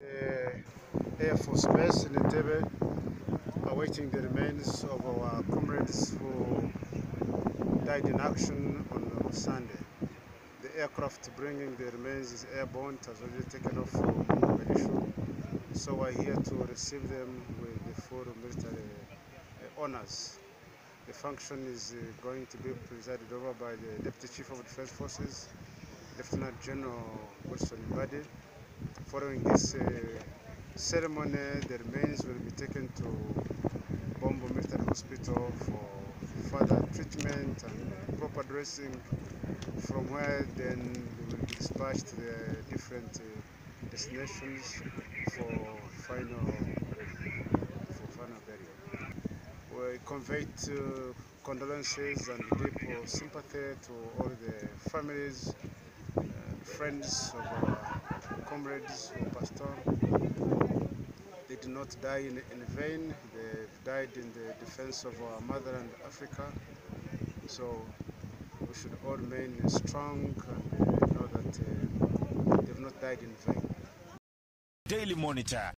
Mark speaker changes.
Speaker 1: The Air Force Base in Entebbe, awaiting the remains of our comrades who died in action on Sunday. The aircraft bringing the remains is airborne, it has already taken off from Mogadishu, so we're here to receive them with the full military honors. The function is going to be presided over by the Deputy Chief of Defense Forces, Lieutenant General Wilson Mbadi. Following this ceremony, the remains will be taken to Bombo Military Hospital for further treatment and proper dressing, from where then they will be dispatched to the different destinations for final burial. We convey condolences and deep sympathy to all the families, friends of our comrades who passed on. They did not die in vain. They've died in the defense of our motherland, Africa. So we should all remain strong and know that they've not died in vain.
Speaker 2: Daily Monitor.